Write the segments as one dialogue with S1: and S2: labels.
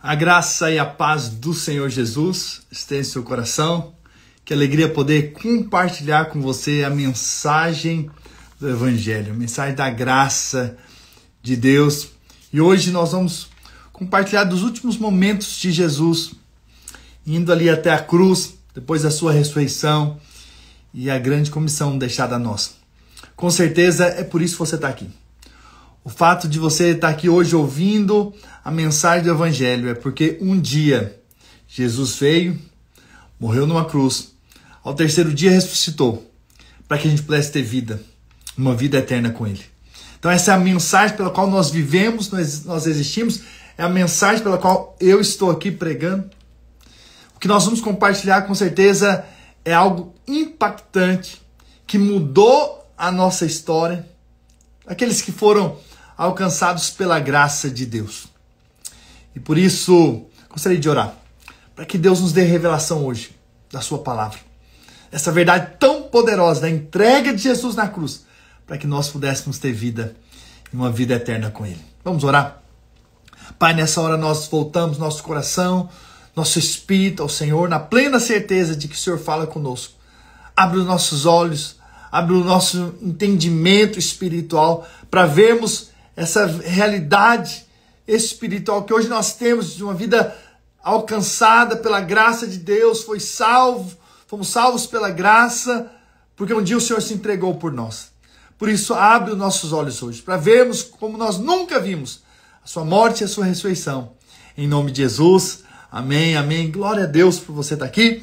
S1: A graça e a paz do Senhor Jesus esteja em seu coração. Que alegria poder compartilhar com você a mensagem do Evangelho, a mensagem da graça de Deus. E hoje nós vamos compartilhar dos últimos momentos de Jesus, indo ali até a cruz, depois da sua ressurreição e a grande comissão deixada a nós. Com certeza é por isso que você está aqui. O fato de você estar aqui hoje ouvindo a mensagem do Evangelho é porque um dia Jesus veio, morreu numa cruz, ao terceiro dia ressuscitou, para que a gente pudesse ter vida, uma vida eterna com Ele. Então essa é a mensagem pela qual nós vivemos, nós existimos, é a mensagem pela qual eu estou aqui pregando. O que nós vamos compartilhar com certeza é algo impactante, que mudou a nossa história, aqueles que foram alcançados pela graça de Deus. E por isso, gostaria de orar, para que Deus nos dê revelação hoje da sua palavra. Essa verdade tão poderosa da entrega de Jesus na cruz, para que nós pudéssemos ter vida e uma vida eterna com Ele. Vamos orar? Pai, nessa hora nós voltamos nosso coração, nosso espírito ao Senhor, na plena certeza de que o Senhor fala conosco. Abre os nossos olhos, abre o nosso entendimento espiritual para vermos essa realidade espiritual que hoje nós temos de uma vida alcançada pela graça de Deus, fomos salvos pela graça, porque um dia o Senhor se entregou por nós. Por isso, abre os nossos olhos hoje, para vermos como nós nunca vimos a sua morte e a sua ressurreição. Em nome de Jesus, amém, amém. Glória a Deus por você estar aqui.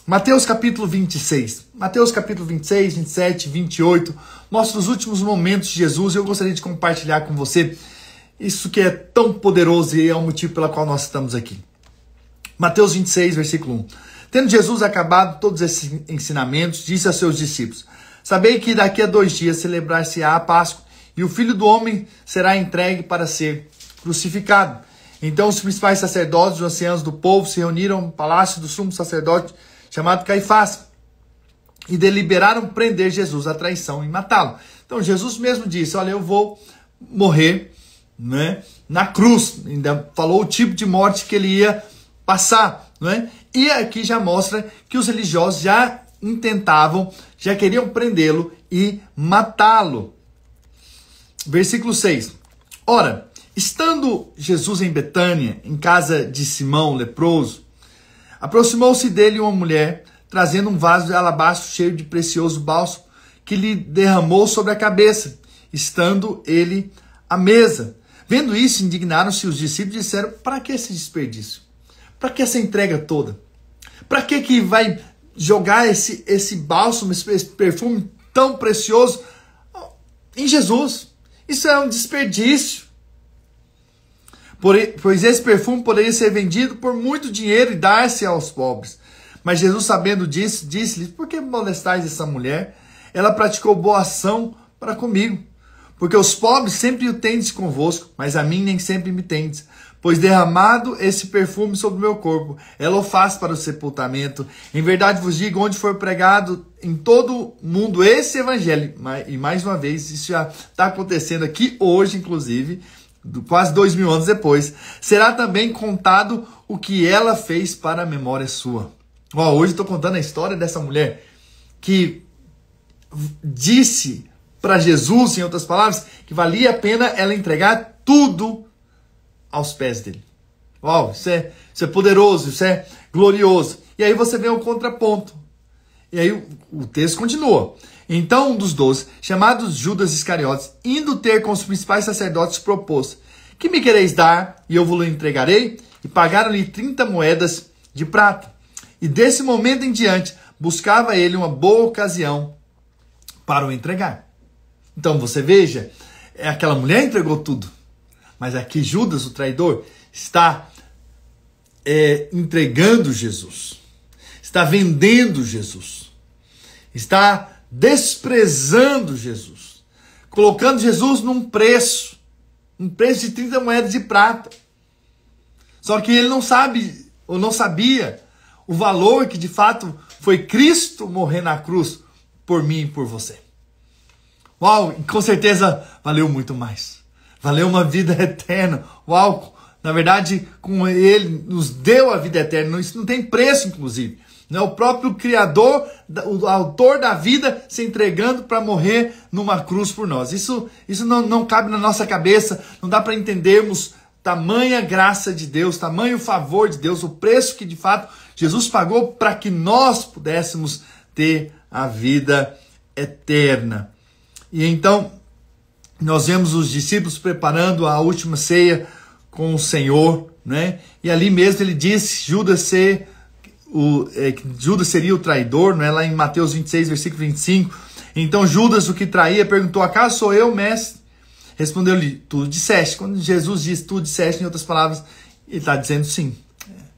S1: Mateus capítulo 26, 27, 28, mostra os últimos momentos de Jesus e eu gostaria de compartilhar com você isso que é tão poderoso e é o motivo pelo qual nós estamos aqui. Mateus 26, versículo 1. Tendo Jesus acabado todos esses ensinamentos, disse a seus discípulos: sabei que daqui a 2 dias celebrar-se-á a Páscoa e o Filho do Homem será entregue para ser crucificado. Então os principais sacerdotes e os anciãos do povo se reuniram no palácio do sumo sacerdote chamado Caifás, e deliberaram prender Jesus à traição e matá-lo. Então Jesus mesmo disse: olha, eu vou morrer, né, na cruz. Ainda falou o tipo de morte que ele ia passar, né? E aqui já mostra que os religiosos já intentavam, já queriam prendê-lo e matá-lo. Versículo 6. Ora, estando Jesus em Betânia, em casa de Simão, leproso, aproximou-se dele uma mulher, trazendo um vaso de alabastro cheio de precioso bálsamo, que lhe derramou sobre a cabeça, estando ele à mesa. Vendo isso, indignaram-se os discípulos e disseram: para que esse desperdício? Para que essa entrega toda? Para que vai jogar esse bálsamo, esse perfume tão precioso em Jesus? Isso é um desperdício. Pois esse perfume poderia ser vendido por muito dinheiro e dar-se aos pobres. Mas Jesus, sabendo disso, disse-lhes: por que molestais essa mulher? Ela praticou boa ação para comigo. Porque os pobres sempre o tendes convosco, mas a mim nem sempre me tendes. Pois derramado esse perfume sobre o meu corpo, ela o faz para o sepultamento. Em verdade vos digo, onde for pregado em todo o mundo esse evangelho, e mais uma vez, isso já está acontecendo aqui hoje, inclusive, quase 2000 anos depois, será também contado o que ela fez para a memória sua. Hoje estou contando a história dessa mulher que disse para Jesus, em outras palavras, que valia a pena ela entregar tudo aos pés dele. Isso é poderoso, isso é glorioso. E aí você vê o contraponto. E aí o texto continua. Então um dos 12, chamado Judas Iscariotes, indo ter com os principais sacerdotes, propôs: que me quereis dar, e eu vos entregarei? E pagaram-lhe 30 moedas de prata. E desse momento em diante, buscava ele uma boa ocasião para o entregar. Então você veja, aquela mulher entregou tudo. Mas aqui Judas, o traidor, está entregando Jesus. Está vendendo Jesus. Está desprezando Jesus. Colocando Jesus num preço de 30 moedas de prata. Só que ele não sabe, ou não sabia, o valor que de fato foi Cristo morrer na cruz por mim e por você. Com certeza valeu muito mais. Valeu uma vida eterna. Na verdade, com ele nos deu a vida eterna. Isso não tem preço, inclusive. O próprio Criador, o autor da vida, se entregando para morrer numa cruz por nós. Isso não cabe na nossa cabeça, não dá para entendermos tamanha graça de Deus, tamanho favor de Deus, o preço que de fato Jesus pagou para que nós pudéssemos ter a vida eterna. E então, nós vemos os discípulos preparando a última ceia com o Senhor, né? E ali mesmo ele disse, Judas seria o traidor, né? Lá em Mateus 26, versículo 25. Então Judas, o que traía, perguntou, acaso sou eu, mestre? Respondeu-lhe, tu disseste. Quando Jesus diz tu disseste, em outras palavras, ele está dizendo sim.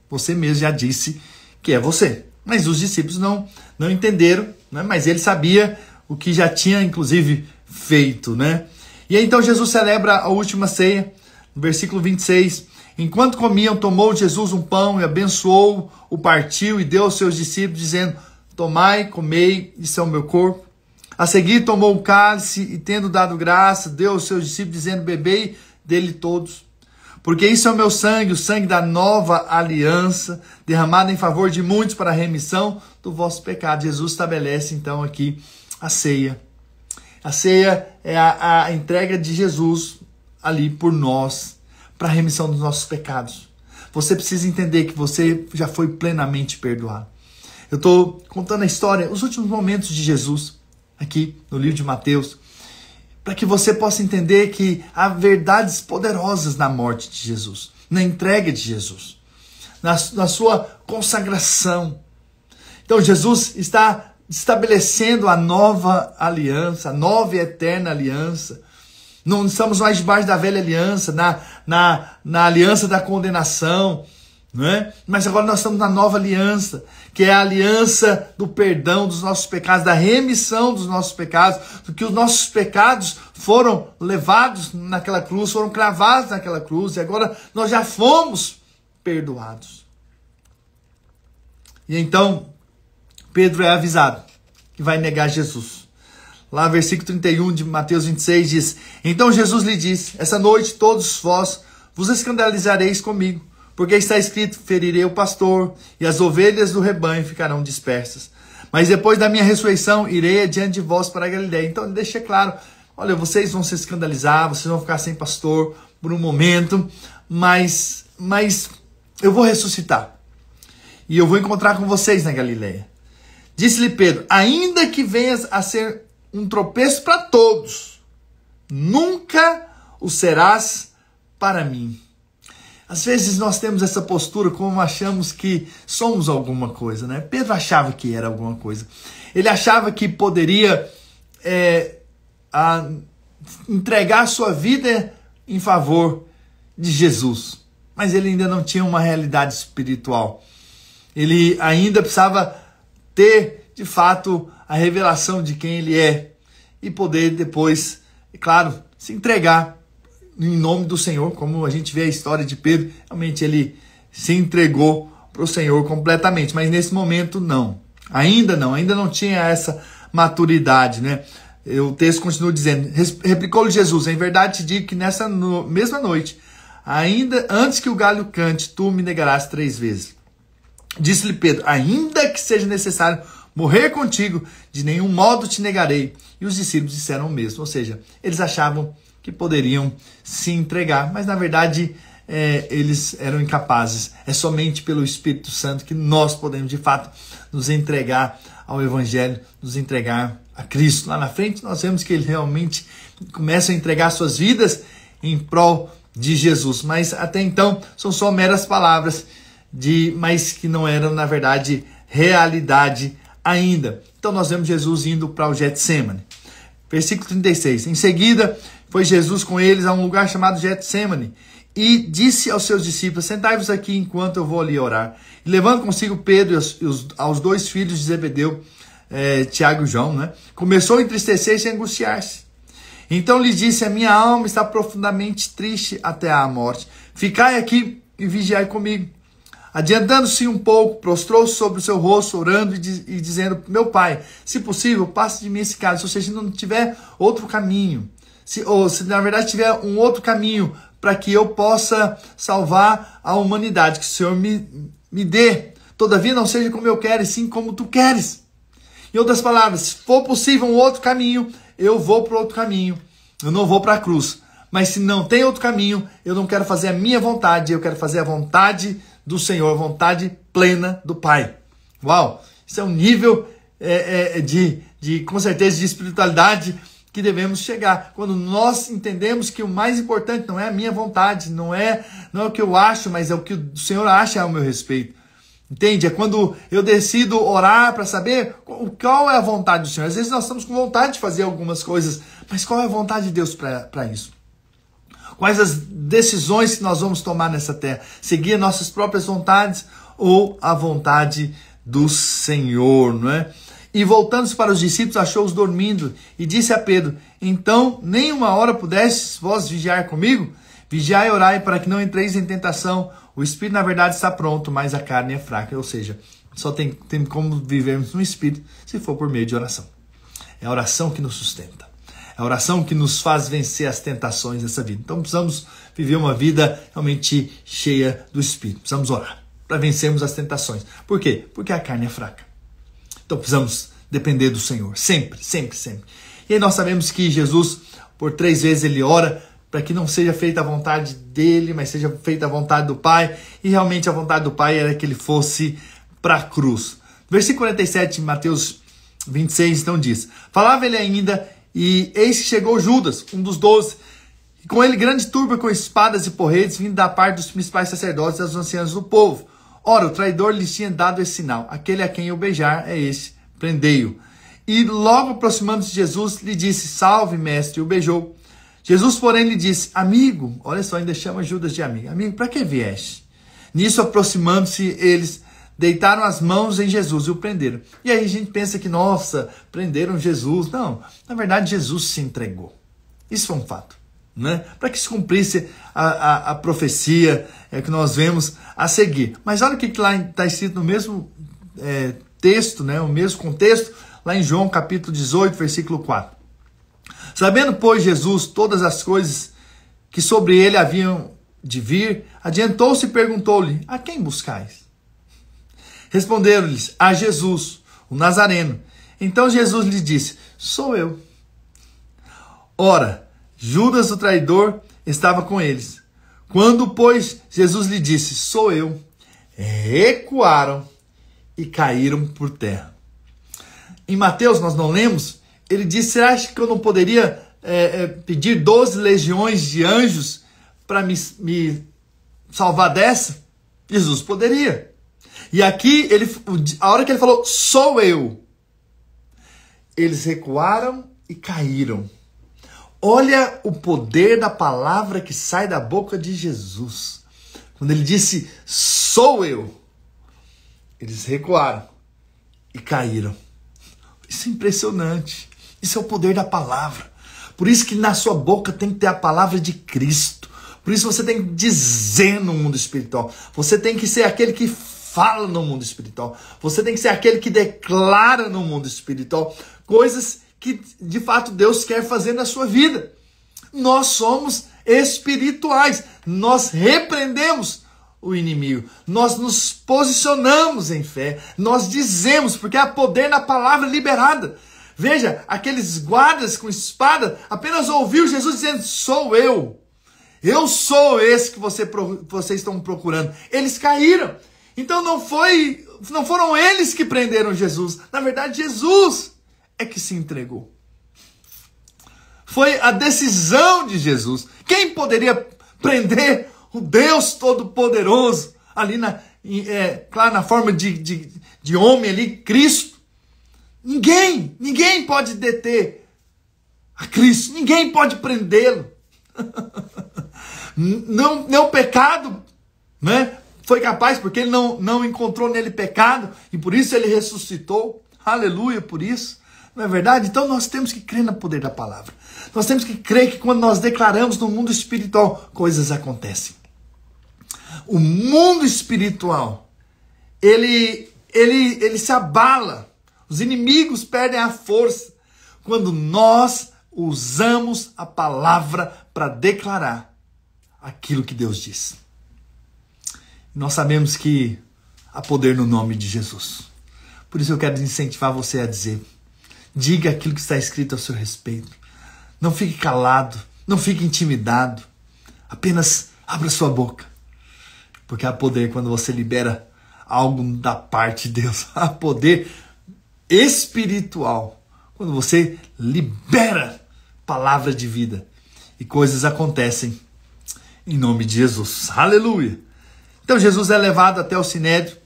S1: Você mesmo já disse que é você. Mas os discípulos não entenderam, né? Mas ele sabia o que já tinha, inclusive, feito, né? E aí, então Jesus celebra a última ceia, no versículo 26. Enquanto comiam, tomou Jesus um pão e abençoou, o partiu e deu aos seus discípulos, dizendo, tomai, comei, isso é o meu corpo. A seguir tomou o cálice e, tendo dado graça, deu aos seus discípulos, dizendo, bebei dele todos. Porque isso é o meu sangue, o sangue da nova aliança, derramado em favor de muitos para a remissão do vosso pecado. Jesus estabelece, então, aqui a ceia. A ceia é a entrega de Jesus ali por nós, para a remissão dos nossos pecados. Você precisa entender que você já foi plenamente perdoado. Eu estou contando a história, os últimos momentos de Jesus, aqui no livro de Mateus, para que você possa entender que há verdades poderosas na morte de Jesus, na entrega de Jesus, na sua consagração. Então Jesus está estabelecendo a nova aliança, a nova e eterna aliança. Não estamos mais debaixo da velha aliança, na aliança da condenação, não é? Mas agora nós estamos na nova aliança, que é a aliança do perdão dos nossos pecados, da remissão dos nossos pecados, do que os nossos pecados foram levados naquela cruz, foram cravados naquela cruz, e agora nós já fomos perdoados. E então, Pedro é avisado que vai negar Jesus. Lá, versículo 31 de Mateus 26 diz, então Jesus lhe disse, essa noite todos vós vos escandalizareis comigo, porque está escrito, ferirei o pastor, e as ovelhas do rebanho ficarão dispersas. Mas depois da minha ressurreição, irei adiante de vós para a Galileia. Então, deixa claro, olha, vocês vão se escandalizar, vocês vão ficar sem pastor por um momento, mas eu vou ressuscitar. E eu vou encontrar com vocês na Galileia. Disse-lhe Pedro, ainda que venhas a ser um tropeço para todos, nunca o serás para mim. Às vezes nós temos essa postura como achamos que somos alguma coisa, né? Pedro achava que era alguma coisa. Ele achava que poderia entregar a sua vida em favor de Jesus. Mas ele ainda não tinha uma realidade espiritual. Ele ainda precisava ter, de fato, a revelação de quem ele é e poder depois, claro, se entregar em nome do Senhor, como a gente vê a história de Pedro, realmente ele se entregou para o Senhor completamente, mas nesse momento não, ainda não tinha essa maturidade, né? O texto continua dizendo, replicou-lhe Jesus, em verdade te digo que nessa mesma noite, ainda antes que o galho cante, tu me negarás 3 vezes. Disse-lhe Pedro, ainda que seja necessário morrer contigo, de nenhum modo te negarei. E os discípulos disseram o mesmo, ou seja, eles achavam que poderiam se entregar, mas na verdade eles eram incapazes. É somente pelo Espírito Santo que nós podemos de fato nos entregar ao Evangelho, nos entregar a Cristo. Lá na frente nós vemos que eles realmente começam a entregar suas vidas em prol de Jesus, mas até então são só meras palavras, mas que não eram na verdade realidade ainda. Então nós vemos Jesus indo para o Getsemane. Versículo 36. Em seguida, foi Jesus com eles a um lugar chamado Getsemane e disse aos seus discípulos, sentai-vos aqui enquanto eu vou ali orar. E levando consigo Pedro e aos 2 filhos de Zebedeu, Tiago e João, né? Começou a entristecer-se e angustiar-se. Então lhe disse, a minha alma está profundamente triste até à morte. Ficai aqui e vigiai comigo. Adiantando-se um pouco, prostrou-se sobre o seu rosto, orando e dizendo, meu pai, se possível, passe de mim esse cálice. Ou seja, se não tiver outro caminho, se na verdade tiver um outro caminho para que eu possa salvar a humanidade, que o Senhor me dê. Todavia não seja como eu quero, e sim como tu queres. Em outras palavras, se for possível um outro caminho, eu vou para outro caminho. Eu não vou para a cruz. Mas se não tem outro caminho, eu não quero fazer a minha vontade, eu quero fazer a vontade do Senhor, a vontade plena do Pai. Uau! Isso é um nível com certeza, de espiritualidade que devemos chegar. Quando nós entendemos que o mais importante não é a minha vontade, não é o que eu acho, mas é o que o Senhor acha ao meu respeito. Entende? É quando eu decido orar para saber qual é a vontade do Senhor. Às vezes nós estamos com vontade de fazer algumas coisas, mas qual é a vontade de Deus para isso? Quais as decisões que nós vamos tomar nessa terra? Seguir nossas próprias vontades ou a vontade do Senhor, não é? E voltando-se para os discípulos, achou-os dormindo e disse a Pedro: então, nem uma hora pudestes vós vigiar comigo? Vigiai e orai para que não entreis em tentação. O espírito, na verdade, está pronto, mas a carne é fraca. Ou seja, só tem como vivermos no espírito se for por meio de oração. É a oração que nos sustenta. É a oração que nos faz vencer as tentações dessa vida. Então precisamos viver uma vida realmente cheia do espírito. Precisamos orar para vencermos as tentações. Por quê? Porque a carne é fraca. Então precisamos depender do Senhor. Sempre, sempre, sempre. E aí nós sabemos que Jesus, por 3 vezes, ele ora para que não seja feita a vontade dele, mas seja feita a vontade do Pai. E realmente a vontade do Pai era que ele fosse para a cruz. Versículo 47 de Mateus 26, então diz: falava ele ainda, e eis que chegou Judas, um dos 12, e com ele grande turba com espadas e porretes, vindo da parte dos principais sacerdotes e dos anciãos do povo. Ora, o traidor lhes tinha dado esse sinal: aquele a quem eu beijar é este, prendei-o. E logo aproximando-se de Jesus, lhe disse: salve, mestre, e o beijou. Jesus, porém, lhe disse: amigo, olha só, ainda chama Judas de amigo. Amigo, para que vieste? Nisso, aproximando-se, eles deitaram as mãos em Jesus e o prenderam. E aí a gente pensa que, nossa, prenderam Jesus. Não, na verdade, Jesus se entregou. Isso foi um fato, né? Para que se cumprisse a profecia que nós vemos a seguir. Mas olha o que lá está escrito no mesmo texto, né? O mesmo contexto, lá em João capítulo 18, versículo 4. Sabendo, pois, Jesus todas as coisas que sobre ele haviam de vir, adiantou-se e perguntou-lhe: a quem buscais? Responderam-lhes: a Jesus, o Nazareno. Então Jesus lhe disse: sou eu. Ora, Judas, o traidor, estava com eles. Quando, pois, Jesus lhe disse: sou eu, recuaram e caíram por terra. Em Mateus, nós não lemos, ele disse: você acha que eu não poderia pedir 12 legiões de anjos para me salvar dessa? Jesus poderia. E aqui, a hora que ele falou, sou eu, eles recuaram e caíram. Olha o poder da palavra que sai da boca de Jesus. Quando ele disse, sou eu, eles recuaram e caíram. Isso é impressionante. Isso é o poder da palavra. Por isso que na sua boca tem que ter a palavra de Cristo. Por isso você tem que dizer no mundo espiritual. Você tem que ser aquele que fala no mundo espiritual. Você tem que ser aquele que declara no mundo espiritual coisas que de fato Deus quer fazer na sua vida. Nós somos espirituais. Nós repreendemos o inimigo. Nós nos posicionamos em fé. Nós dizemos, porque há poder na palavra liberada. Veja, aqueles guardas com espada apenas ouviu Jesus dizendo, sou eu. Eu sou esse que vocês estão procurando. Eles caíram. Então não foram eles que prenderam Jesus. Na verdade, Jesus é que se entregou. Foi a decisão de Jesus. Quem poderia prender o Deus Todo-Poderoso ali claro, na forma de homem ali, Cristo? Ninguém pode deter a Cristo. Ninguém pode prendê-lo. Não o pecado, né? Foi capaz, porque ele não encontrou nele pecado, e por isso ele ressuscitou. Aleluia, por isso. Não é verdade? Então nós temos que crer no poder da palavra. Nós temos que crer que quando nós declaramos no mundo espiritual, coisas acontecem. O mundo espiritual, ele se abala. Os inimigos perdem a força quando nós usamos a palavra para declarar aquilo que Deus diz. Nós sabemos que há poder no nome de Jesus. Por isso eu quero incentivar você a dizer: diga aquilo que está escrito a seu respeito. Não fique calado, não fique intimidado. Apenas abra sua boca. Porque há poder quando você libera algo da parte de Deus. Há poder espiritual quando você libera palavra de vida. E coisas acontecem em nome de Jesus. Aleluia! Então Jesus é levado até o Sinédrio.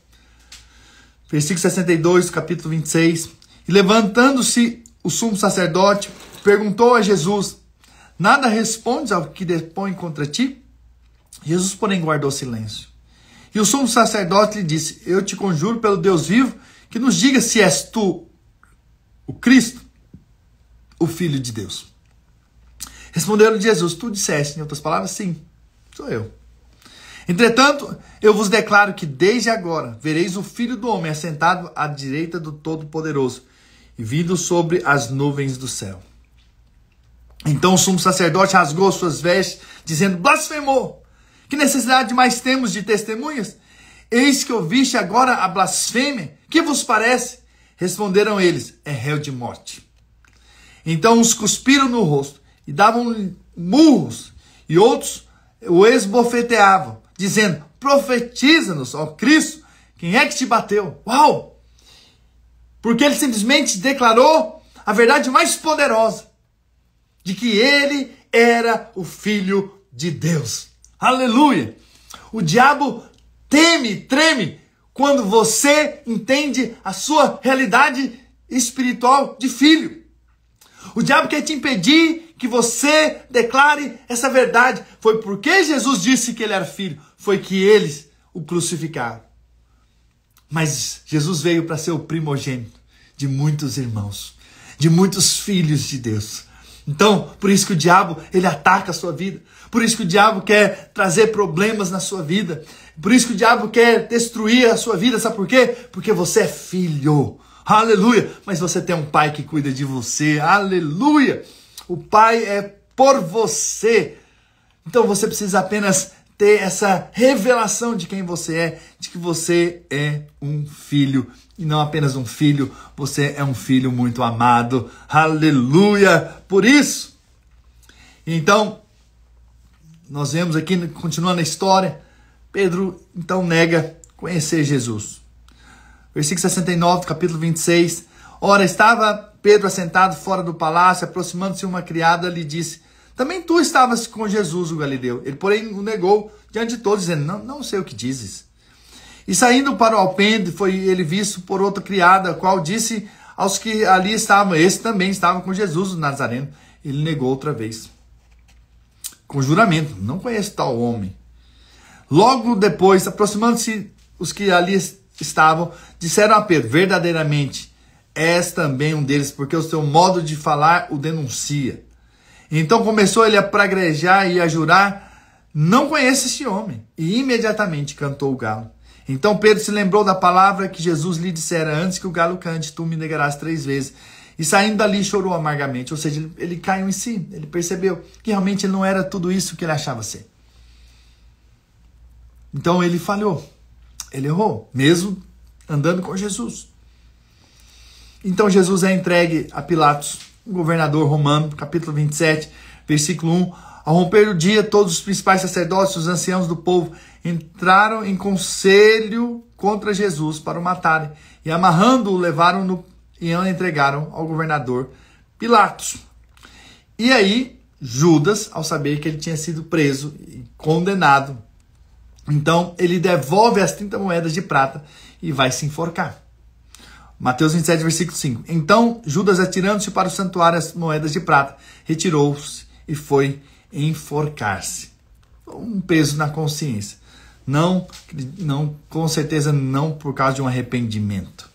S1: Versículo 62, capítulo 26. E levantando-se o sumo sacerdote, perguntou a Jesus: nada respondes ao que depõe contra ti? Jesus, porém, guardou silêncio. E o sumo sacerdote lhe disse: eu te conjuro pelo Deus vivo, que nos diga se és tu o Cristo, o Filho de Deus. Respondeu-lhe Jesus: tu disseste, em outras palavras, sim, sou eu. Entretanto, eu vos declaro que desde agora vereis o Filho do Homem assentado à direita do Todo-Poderoso e vindo sobre as nuvens do céu. Então o sumo sacerdote rasgou suas vestes, dizendo: blasfemou! Que necessidade mais temos de testemunhas? Eis que ouviste agora a blasfêmia. Que vos parece? Responderam eles: é réu de morte. Então os cuspiram no rosto e davam murros, e outros o esbofeteavam, dizendo: profetiza-nos, ó Cristo, quem é que te bateu? Uau! Porque ele simplesmente declarou a verdade mais poderosa, de que ele era o Filho de Deus. Aleluia! O diabo treme quando você entende a sua realidade espiritual de filho. O diabo quer te impedir que você declare essa verdade. Foi porque Jesus disse que ele era filho, foi que eles o crucificaram. Mas Jesus veio para ser o primogênito de muitos irmãos, de muitos filhos de Deus. Então, por isso que o diabo, ele ataca a sua vida. Por isso que o diabo quer trazer problemas na sua vida. Por isso que o diabo quer destruir a sua vida. Sabe por quê? Porque você é filho. Aleluia! Mas você tem um pai que cuida de você. Aleluia! O pai é por você. Então você precisa apenas ter essa revelação de quem você é, de que você é um filho. E não apenas um filho, você é um filho muito amado. Aleluia! Por isso. Então, nós vemos aqui, continuando a história, Pedro então nega conhecer Jesus. Versículo 69, capítulo 26. Ora, estava Pedro assentado fora do palácio, aproximando-se uma criada, lhe disse: também tu estavas com Jesus, o Galileu. Ele, porém, o negou diante de todos, dizendo: não sei o que dizes. E saindo para o alpendre, foi ele visto por outra criada, a qual disse aos que ali estavam: esse também estava com Jesus, o Nazareno. Ele negou outra vez, com juramento: não conheço tal homem. Logo depois, aproximando-se os que ali estavam, disseram a Pedro: verdadeiramente és também um deles, porque o seu modo de falar o denuncia. Então começou ele a praguejar e a jurar: não conheço esse homem. E imediatamente cantou o galo. Então Pedro se lembrou da palavra que Jesus lhe dissera: antes que o galo cante, tu me negarás 3 vezes. E saindo dali chorou amargamente. Ou seja, ele caiu em si. Ele percebeu que realmente ele não era tudo isso que ele achava ser. Então ele falhou. Ele errou, mesmo andando com Jesus. Então Jesus é entregue a Pilatos, o governador romano, capítulo 27, versículo 1. Ao romper do dia, todos os principais sacerdotes, os anciãos do povo, entraram em conselho contra Jesus para o matarem. E amarrando-o, levaram-no e o entregaram ao governador Pilatos. E aí, Judas, ao saber que ele tinha sido preso e condenado, então ele devolve as 30 moedas de prata e vai se enforcar. Mateus 27, versículo 5. Então Judas, atirando-se para o santuário as moedas de prata, retirou-se e foi enforcar-se. Um peso na consciência. Não, com certeza não por causa de um arrependimento.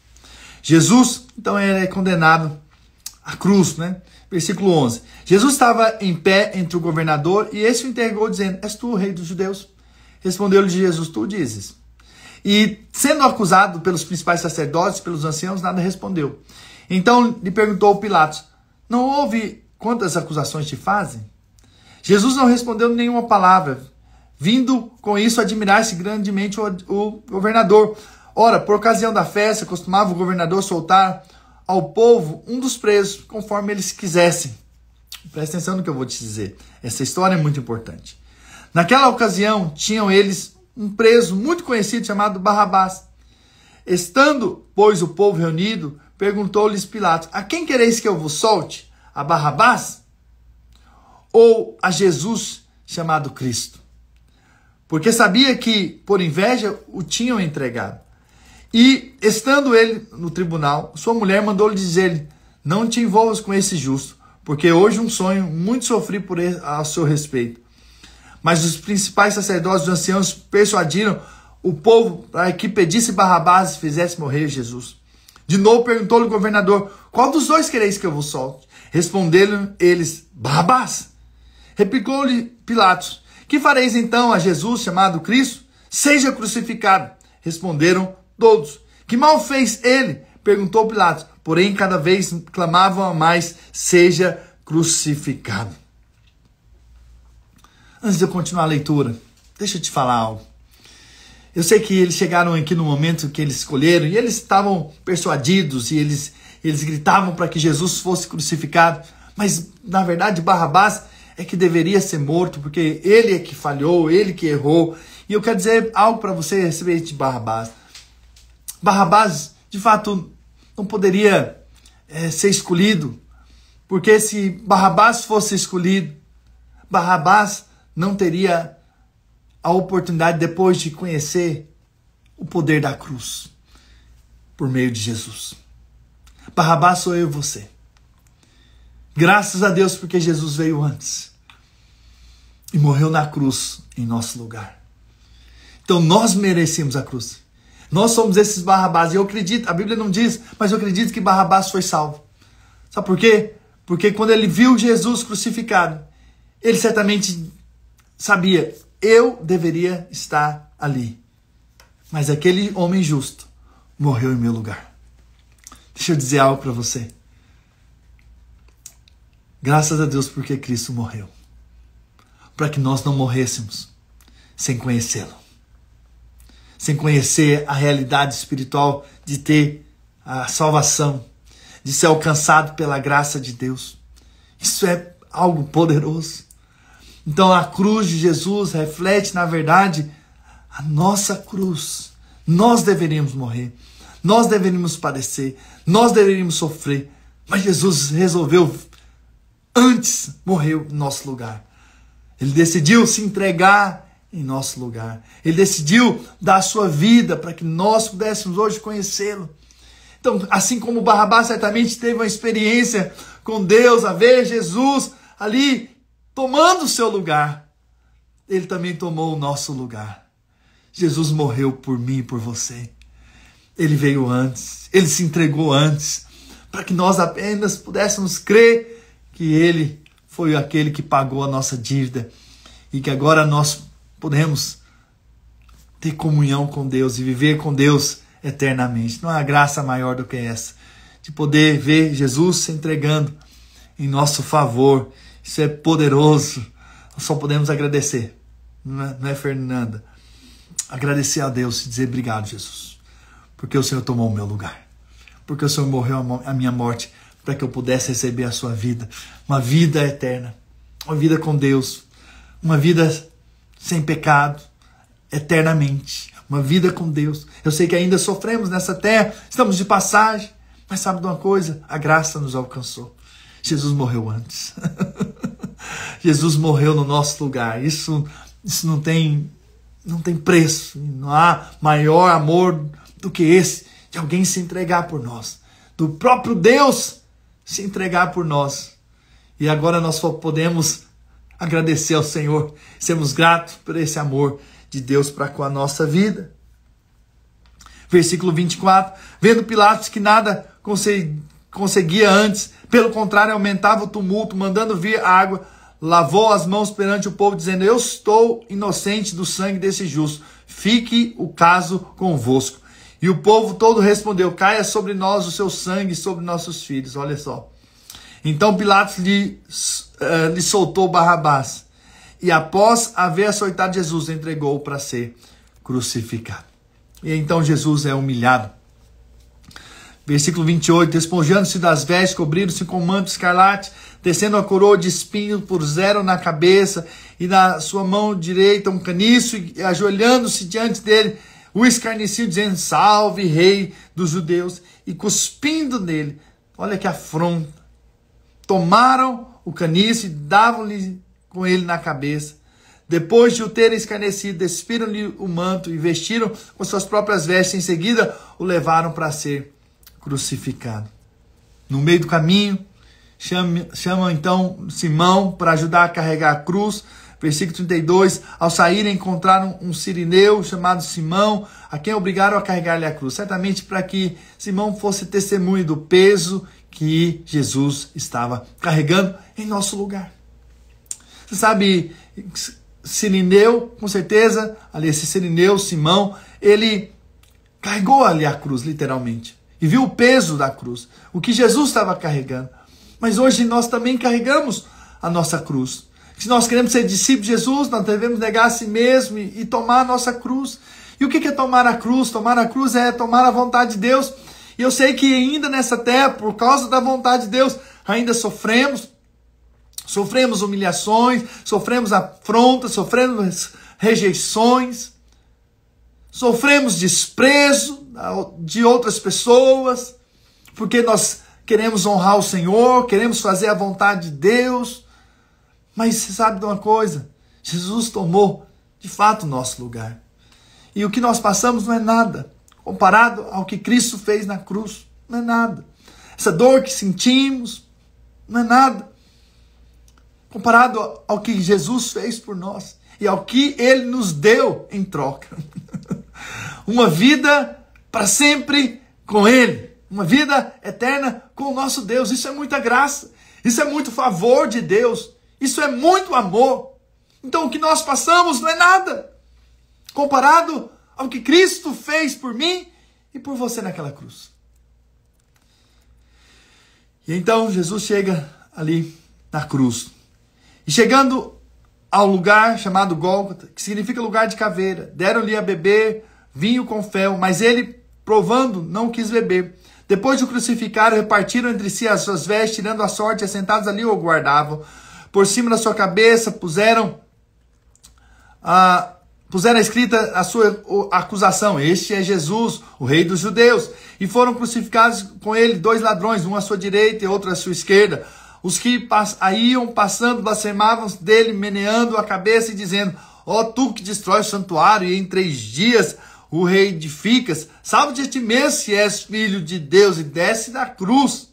S1: Jesus, então, é condenado à cruz, né? Versículo 11. Jesus estava em pé entre o governador e esse o interrogou, dizendo: és tu o rei dos judeus? Respondeu-lhe Jesus: tu dizes. E, sendo acusado pelos principais sacerdotes, pelos anciãos, nada respondeu. Então lhe perguntou Pilatos: não ouve quantas acusações te fazem? Jesus não respondeu nenhuma palavra. vindo com isso admirar-se grandemente o governador. Ora, por ocasião da festa, costumava o governador soltar ao povo um dos presos, conforme eles quisessem. Presta atenção no que eu vou te dizer. Essa história é muito importante. Naquela ocasião, tinham eles um preso muito conhecido chamado Barrabás. Estando, pois, o povo reunido, perguntou-lhes Pilatos: a quem quereis que eu vos solte? A Barrabás ou a Jesus chamado Cristo? Porque sabia que, por inveja, o tinham entregado. E, estando ele no tribunal, sua mulher mandou-lhe dizer-lhe: não te envolvas com esse justo, porque hoje um sonho muito sofri a seu respeito. Mas os principais sacerdotes e os anciãos persuadiram o povo para que pedisse Barrabás e fizesse morrer Jesus. De novo perguntou-lhe o governador: qual dos dois quereis que eu vos solte? Responderam eles: Barrabás. Replicou-lhe Pilatos: que fareis então a Jesus chamado Cristo? Seja crucificado. Responderam todos: que mal fez ele? Perguntou Pilatos. Porém, cada vez clamavam a mais: seja crucificado. Antes de eu continuar a leitura, deixa eu te falar algo. Eu sei que eles chegaram aqui no momento que eles escolheram e eles estavam persuadidos e eles gritavam para que Jesus fosse crucificado. Mas, na verdade, Barrabás é que deveria ser morto, porque ele é que falhou, ele que errou. E eu quero dizer algo para você a respeito de Barrabás. Barrabás, de fato, não poderia ser escolhido, porque se Barrabás fosse escolhido, Barrabás não teria a oportunidade, depois de conhecer o poder da cruz, por meio de Jesus. Barrabás sou eu e você. Graças a Deus, porque Jesus veio antes e morreu na cruz em nosso lugar. Então nós merecemos a cruz. Nós somos esses Barrabás. E eu acredito, a Bíblia não diz, mas eu acredito que Barrabás foi salvo. Sabe por quê? Porque quando ele viu Jesus crucificado, ele certamente sabia: eu deveria estar ali. Mas aquele homem justo morreu em meu lugar. Deixa eu dizer algo para você. Graças a Deus porque Cristo morreu. Para que nós não morrêssemos sem conhecê-lo. Sem conhecer a realidade espiritual de ter a salvação. De ser alcançado pela graça de Deus. Isso é algo poderoso. Então a cruz de Jesus reflete, na verdade, a nossa cruz. Nós deveríamos morrer. Nós deveríamos padecer. Nós deveríamos sofrer. Mas Jesus resolveu antes morrer em nosso lugar. Ele decidiu se entregar em nosso lugar. Ele decidiu dar a sua vida para que nós pudéssemos hoje conhecê-lo. Então, assim como Barrabás certamente teve uma experiência com Deus, a ver Jesus ali tomando o seu lugar, ele também tomou o nosso lugar. Jesus morreu por mim e por você. Ele veio antes, ele se entregou antes, para que nós apenas pudéssemos crer que ele foi aquele que pagou a nossa dívida e que agora nós podemos ter comunhão com Deus e viver com Deus eternamente. Não há graça maior do que essa, de poder ver Jesus se entregando em nosso favor. Isso é poderoso. Nós só podemos agradecer, não é, Fernanda? Agradecer a Deus e dizer: obrigado, Jesus, porque o Senhor tomou o meu lugar, porque o Senhor morreu a minha morte para que eu pudesse receber a sua vida, uma vida eterna, uma vida com Deus, uma vida sem pecado, eternamente, uma vida com Deus. Eu sei que ainda sofremos nessa terra, estamos de passagem, mas sabe de uma coisa? A graça nos alcançou. Jesus morreu antes. Jesus morreu no nosso lugar. Isso não tem preço. Não há maior amor do que esse, de alguém se entregar por nós, do próprio Deus se entregar por nós. E agora nós só podemos agradecer ao Senhor, sermos gratos por esse amor de Deus para com a nossa vida. Versículo 24. Vendo Pilatos que nada conseguia antes, pelo contrário, aumentava o tumulto, mandando vir água, lavou as mãos perante o povo, dizendo: eu estou inocente do sangue desse justo, fique o caso convosco. E o povo todo respondeu: caia sobre nós o seu sangue, sobre nossos filhos. Olha só. Então Pilatos lhe soltou Barrabás e após haver açoitado Jesus, entregou para ser crucificado. E então Jesus é humilhado. Versículo 28, despojando-se das vestes, cobrindo-se com manto escarlate, descendo a coroa de espinhos, puseram na cabeça, e na sua mão direita um caniço, e ajoelhando-se diante dele, o escarneciam, dizendo, salve, rei dos judeus, e cuspindo nele, olha que afronta, tomaram o caniço e davam-lhe com ele na cabeça. Depois de o terem escarnecido, despiram-lhe o manto e vestiram com suas próprias vestes, em seguida o levaram para ser crucificado. No meio do caminho, chamam então Simão para ajudar a carregar a cruz. Versículo 32, ao saírem encontraram um sirineu chamado Simão, a quem obrigaram a carregar-lhe a cruz, certamente para que Simão fosse testemunho do peso que Jesus estava carregando em nosso lugar. Você sabe, sirineu, com certeza, ali esse sirineu, Simão, ele carregou ali a cruz, literalmente, e viu o peso da cruz, o que Jesus estava carregando. Mas hoje nós também carregamos a nossa cruz. Se nós queremos ser discípulos de Jesus, nós devemos negar a si mesmo e tomar a nossa cruz. E o que é tomar a cruz? Tomar a cruz é tomar a vontade de Deus. E eu sei que ainda nessa terra, por causa da vontade de Deus, ainda sofremos humilhações, sofremos afrontas, sofremos rejeições, sofremos desprezo de outras pessoas, porque nós queremos honrar o Senhor, queremos fazer a vontade de Deus. Mas você sabe de uma coisa? Jesus tomou, de fato, o nosso lugar. E o que nós passamos não é nada, comparado ao que Cristo fez na cruz. Não é nada. Essa dor que sentimos, não é nada, comparado ao que Jesus fez por nós e ao que Ele nos deu em troca. Uma vida para sempre com Ele. Uma vida eterna com o nosso Deus. Isso é muita graça. Isso é muito favor de Deus. Isso é muito amor. Então o que nós passamos não é nada comparado ao que Cristo fez por mim e por você naquela cruz. E então Jesus chega ali na cruz. E chegando ao lugar chamado Gólgota, que significa lugar de caveira, deram-lhe a beber vinho com fel, mas ele, provando, não quis beber. Depois de o crucificaram, repartiram entre si as suas vestes, tirando a sorte, e assentados ali o guardavam. Por cima da sua cabeça puseram a escrita a sua acusação. Este é Jesus, o rei dos judeus. E foram crucificados com ele 2 ladrões, um à sua direita e outro à sua esquerda. Os que iam passando blasfemavam dele, meneando a cabeça e dizendo, ó tu que destrói o santuário e em 3 dias o reedificas, salva-te a ti mesmo se és filho de Deus e desce da cruz.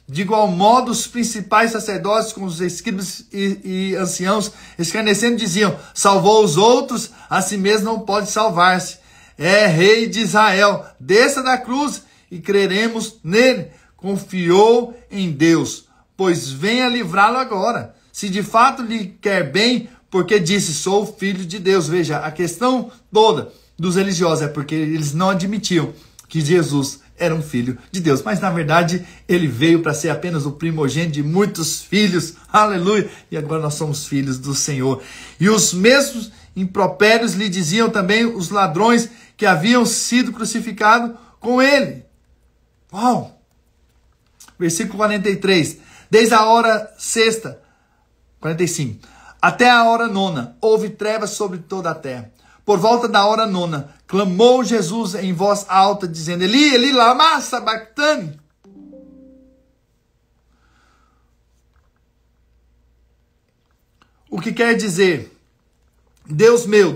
S1: De igual modo, os principais sacerdotes com os escribas e anciãos, escarnecendo, diziam, salvou os outros, a si mesmo não pode salvar-se. É rei de Israel, desça da cruz e creremos nele. Confiou em Deus, pois venha livrá-lo agora. Se de fato lhe quer bem, porque disse, sou filho de Deus. Veja, a questão toda dos religiosos é porque eles não admitiam que Jesus era um filho de Deus, mas na verdade ele veio para ser apenas o primogênito de muitos filhos, aleluia, e agora nós somos filhos do Senhor. E os mesmos impropérios lhe diziam também os ladrões que haviam sido crucificados com ele. Uau! Versículo 43, desde a hora sexta, 45, até a hora nona, houve trevas sobre toda a terra. Por volta da hora nona, clamou Jesus em voz alta, dizendo, Eli, Eli, lama sabachthani. O que quer dizer, Deus meu,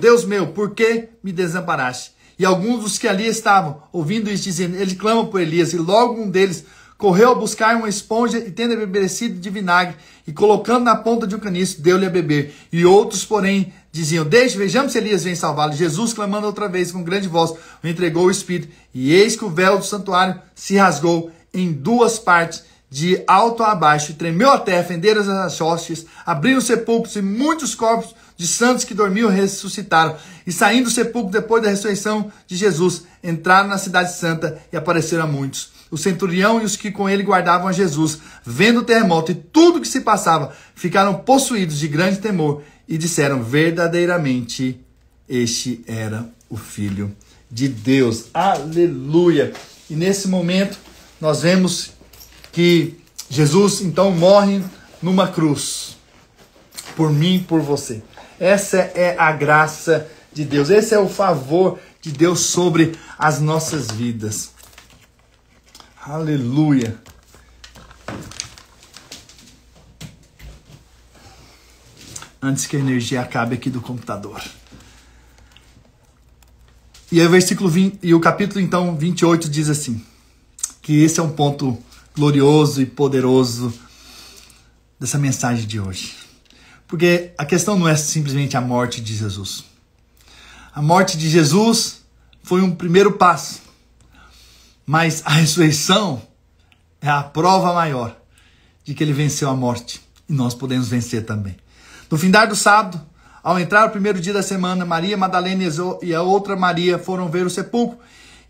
S1: por que me desamparaste? E alguns dos que ali estavam, ouvindo isso, dizendo, ele clama por Elias, e logo um deles correu a buscar uma esponja e tendo embebecido de vinagre, e colocando na ponta de um caniço, deu-lhe a beber. E outros, porém, diziam, vejamos se Elias vem salvá-lo. Jesus, clamando outra vez com grande voz, o entregou o Espírito. E eis que o véu do santuário se rasgou em 2 partes, de alto a baixo, e tremeu a terra, fenderam as hostes, abriram sepulcros, e muitos corpos de santos que dormiam ressuscitaram. E saindo do sepulcro depois da ressurreição de Jesus, entraram na cidade santa e apareceram a muitos. O centurião e os que com ele guardavam a Jesus, vendo o terremoto e tudo que se passava, ficaram possuídos de grande temor e disseram: verdadeiramente este era o Filho de Deus. Aleluia! E nesse momento nós vemos que Jesus então morre numa cruz, por mim e por você. Essa é a graça de Deus, esse é o favor de Deus sobre as nossas vidas. Aleluia! Antes que a energia acabe aqui do computador. E aí o versículo 20, e o capítulo então 28 diz assim, que esse é um ponto glorioso e poderoso dessa mensagem de hoje. Porque a questão não é simplesmente a morte de Jesus. A morte de Jesus foi um primeiro passo, mas a ressurreição é a prova maior de que ele venceu a morte, e nós podemos vencer também. No findar do sábado, ao entrar o primeiro dia da semana, Maria Madalena e a outra Maria foram ver o sepulcro.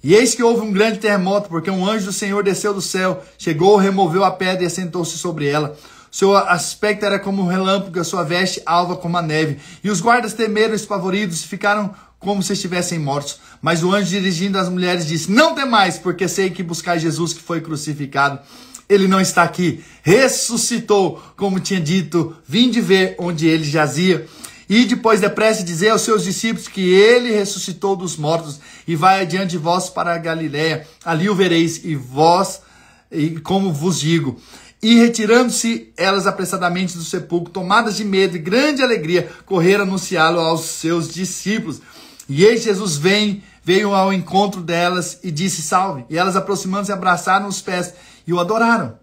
S1: E eis que houve um grande terremoto, porque um anjo do Senhor desceu do céu, chegou, removeu a pedra e assentou-se sobre ela. Seu aspecto era como um relâmpago, a sua veste alva como a neve. E os guardas temeram, espavoridos, e ficaram como se estivessem mortos. Mas o anjo, dirigindo às mulheres, disse: não temais, porque sei que buscais Jesus que foi crucificado. Ele não está aqui, ressuscitou, como tinha dito. Vinde ver onde ele jazia. E depois depressa dizer aos seus discípulos que ele ressuscitou dos mortos e vai adiante de vós para a Galiléia. Ali o vereis, e vós, e como vos digo. E retirando-se elas apressadamente do sepulcro, tomadas de medo e grande alegria, correram anunciá-lo aos seus discípulos. E eis Jesus veio ao encontro delas e disse: salve. E elas, aproximando-se, abraçaram os pés e o adoraram.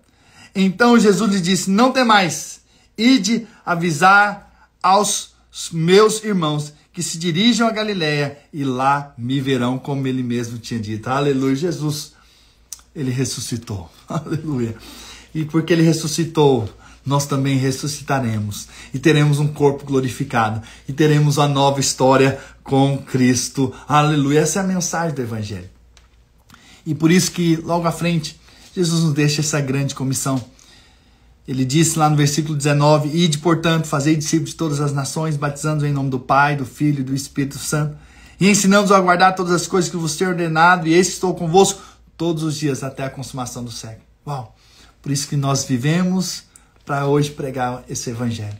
S1: Então Jesus lhes disse: não temais, ide avisar aos meus irmãos que se dirijam a Galiléia e lá me verão, como ele mesmo tinha dito. Aleluia. Jesus, ele ressuscitou. Aleluia. E porque ele ressuscitou, nós também ressuscitaremos e teremos um corpo glorificado e teremos uma nova história com Cristo. Aleluia. Essa é a mensagem do Evangelho. E por isso que logo à frente Jesus nos deixa essa grande comissão. Ele disse lá no versículo 19: ide, portanto, fazei discípulos de todas as nações, batizando-os em nome do Pai, do Filho e do Espírito Santo, e ensinando-os a guardar todas as coisas que vos tenho ordenado, e eis que estou convosco todos os dias até a consumação do século. Uau! Por isso que nós vivemos para hoje pregar esse Evangelho.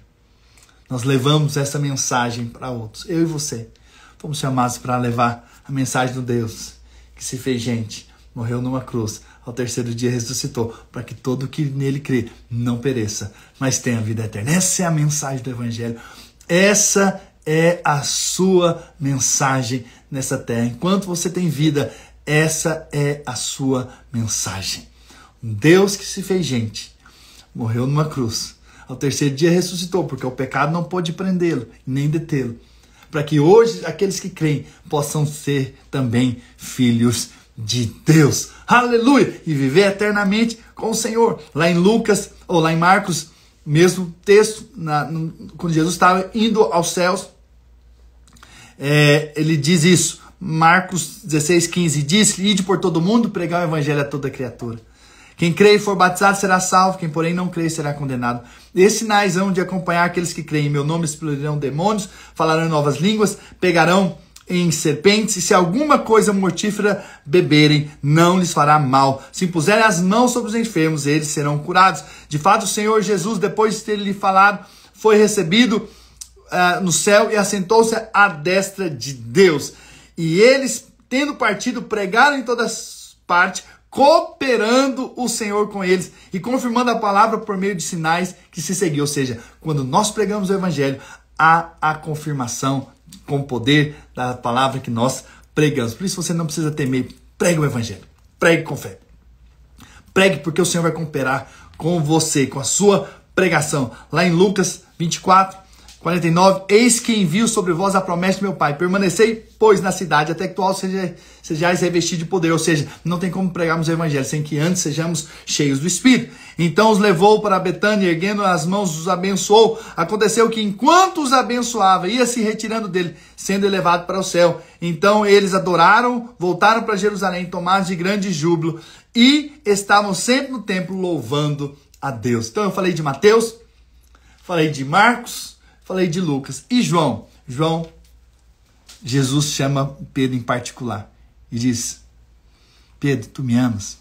S1: Nós levamos essa mensagem para outros. Eu e você fomos chamados para levar a mensagem do Deus que se fez gente, morreu numa cruz, ao terceiro dia ressuscitou, para que todo que nele crê não pereça, mas tenha vida eterna. Essa é a mensagem do Evangelho. Essa é a sua mensagem nessa terra. Enquanto você tem vida, essa é a sua mensagem. Um Deus que se fez gente, morreu numa cruz, ao terceiro dia ressuscitou, porque o pecado não pôde prendê-lo, nem detê-lo, para que hoje aqueles que creem possam ser também filhos de Deus. Aleluia! E viver eternamente com o Senhor. Lá em Lucas, ou lá em Marcos, mesmo texto, quando Jesus estava indo aos céus, ele diz isso. Marcos 16:15, disse-lhe: ide por todo mundo, pregar o evangelho a toda criatura. Quem crê e for batizado será salvo, quem porém não crê será condenado. Esses sinais hão de acompanhar aqueles que creem. Em meu nome explodirão demônios, falarão em novas línguas, pegarão em serpentes, e se alguma coisa mortífera beberem, não lhes fará mal. Se impuserem as mãos sobre os enfermos, eles serão curados. De fato, o Senhor Jesus, depois de ter lhe falado, foi recebido no céu e assentou-se à destra de Deus. E eles, tendo partido, pregaram em todas partes, cooperando o Senhor com eles e confirmando a palavra por meio de sinais que se seguiam. Ou seja, quando nós pregamos o evangelho, há a confirmação com o poder da palavra que nós pregamos. Por isso você não precisa temer. Pregue o evangelho. Pregue com fé. Pregue porque o Senhor vai cooperar com você, com a sua pregação. Lá em Lucas 24:49, eis que envio sobre vós a promessa de meu Pai. Permanecei, pois, na cidade, até que tu sejais revestido de poder. Ou seja, não tem como pregarmos o evangelho sem que antes sejamos cheios do Espírito. Então os levou para Betânia, erguendo as mãos, os abençoou. Aconteceu que, enquanto os abençoava, ia se retirando dele, sendo elevado para o céu. Então eles adoraram, voltaram para Jerusalém, tomados de grande júbilo, e estavam sempre no templo louvando a Deus. Então eu falei de Mateus, falei de Marcos, falei de Lucas. E João? João, Jesus chama Pedro em particular e diz: Pedro, tu me amas?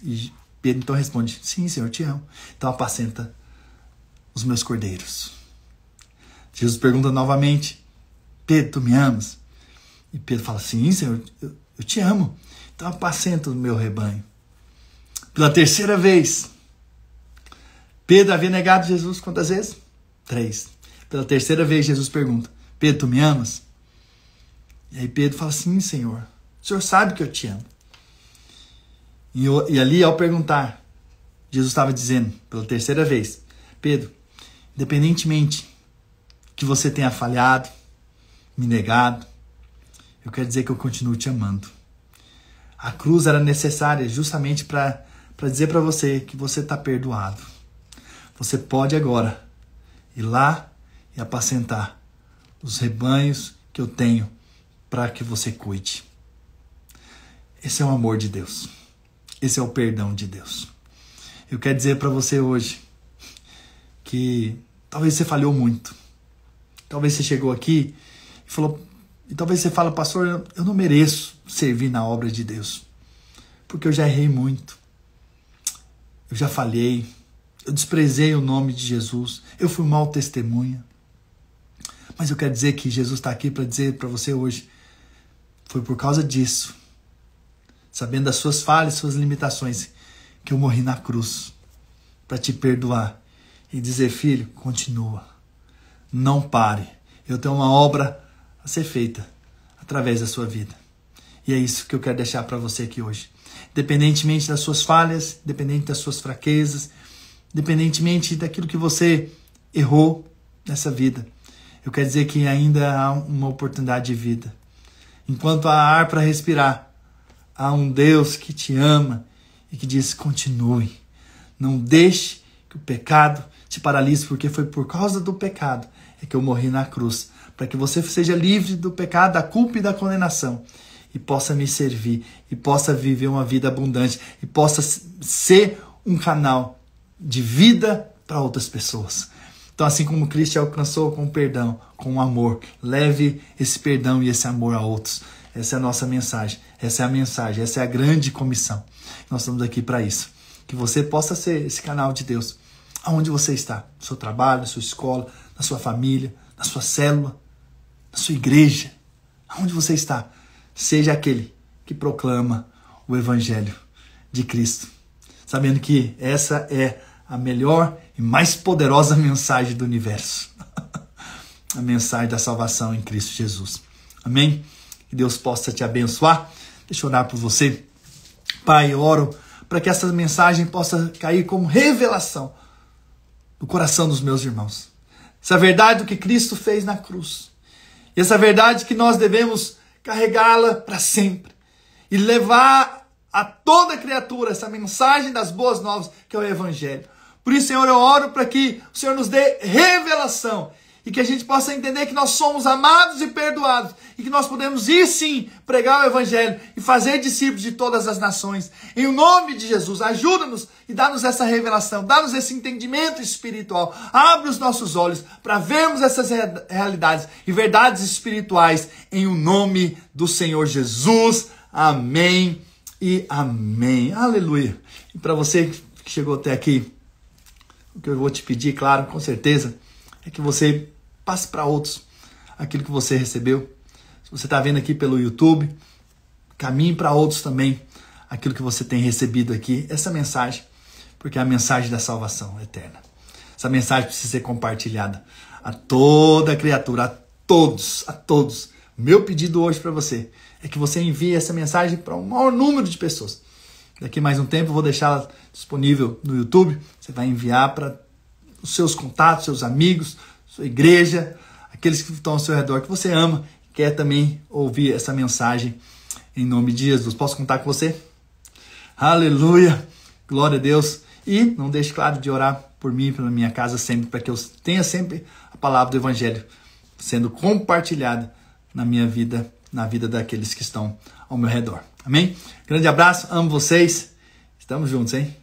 S1: E Pedro então responde: sim, Senhor, te amo. Então apacenta os meus cordeiros. Jesus pergunta novamente: Pedro, tu me amas? E Pedro fala: sim, Senhor, eu te amo. Então apacenta o meu rebanho. Pela terceira vez, Pedro havia negado Jesus quantas vezes? 3. Pela terceira vez, Jesus pergunta: Pedro, tu me amas? E aí Pedro fala: sim, Senhor, o Senhor sabe que eu te amo. E ali, ao perguntar, Jesus estava dizendo, pela terceira vez: Pedro, independentemente que você tenha falhado, me negado, eu quero dizer que eu continuo te amando. A cruz era necessária justamente para dizer para você que você está perdoado. Você pode agora ir lá e apacentar os rebanhos que eu tenho para que você cuide. Esse é o amor de Deus. Esse é o perdão de Deus. Eu quero dizer para você hoje que talvez você falhou muito. Talvez você chegou aqui e falou, e talvez você fale: pastor, eu não mereço servir na obra de Deus, porque eu já errei muito. Eu já falhei. Eu desprezei o nome de Jesus. Eu fui mau testemunha. Mas eu quero dizer que Jesus está aqui para dizer para você hoje: foi por causa disso, sabendo das suas falhas, suas limitações, que eu morri na cruz para te perdoar e dizer: filho, continua, não pare, eu tenho uma obra a ser feita através da sua vida. E é isso que eu quero deixar para você aqui hoje. Independentemente das suas falhas, independente das suas fraquezas, independentemente daquilo que você errou nessa vida, eu quero dizer que ainda há uma oportunidade de vida. Enquanto há ar para respirar, há um Deus que te ama e que diz: continue. Não deixe que o pecado te paralise, porque foi por causa do pecado é que eu morri na cruz, para que você seja livre do pecado, da culpa e da condenação, e possa me servir, e possa viver uma vida abundante, e possa ser um canal de vida para outras pessoas. Então, assim como Cristo te alcançou com perdão, com amor, leve esse perdão e esse amor a outros. Essa é a nossa mensagem. Essa é a mensagem. Essa é a grande comissão. Nós estamos aqui para isso. Que você possa ser esse canal de Deus. Aonde você está. No seu trabalho, na sua escola, na sua família, na sua célula, na sua igreja. Aonde você está. Seja aquele que proclama o Evangelho de Cristo. Sabendo que essa é a melhor e mais poderosa mensagem do universo. A mensagem da salvação em Cristo Jesus. Amém? Que Deus possa te abençoar. Deixa eu orar por você. Pai, eu oro para que essa mensagem possa cair como revelação no coração dos meus irmãos. Essa verdade do que Cristo fez na cruz. E essa verdade que nós devemos carregá-la para sempre. E levar a toda criatura essa mensagem das boas novas, que é o Evangelho. Por isso, Senhor, eu oro para que o Senhor nos dê revelação e que a gente possa entender que nós somos amados e perdoados e que nós podemos ir sim pregar o Evangelho e fazer discípulos de todas as nações. Em nome de Jesus, ajuda-nos e dá-nos essa revelação, dá-nos esse entendimento espiritual. Abre os nossos olhos para vermos essas realidades e verdades espirituais em o nome do Senhor Jesus. Amém e amém. Aleluia. E para você que chegou até aqui, o que eu vou te pedir, claro, com certeza, é que você passe para outros aquilo que você recebeu. Se você está vendo aqui pelo YouTube, caminhe para outros também aquilo que você tem recebido aqui, essa mensagem, porque é a mensagem da salvação eterna. Essa mensagem precisa ser compartilhada a toda criatura, a todos, a todos. Meu pedido hoje para você é que você envie essa mensagem para um maior número de pessoas. Daqui mais um tempo eu vou deixá-la disponível no YouTube. Você vai enviar para os seus contatos, seus amigos, sua igreja, aqueles que estão ao seu redor, que você ama, quer também ouvir essa mensagem em nome de Jesus. Posso contar com você? Aleluia! Glória a Deus! E não deixe, claro, de orar por mim, pela minha casa sempre, para que eu tenha sempre a palavra do Evangelho sendo compartilhada na minha vida, na vida daqueles que estão ao meu redor. Amém? Grande abraço, amo vocês. Estamos juntos, hein?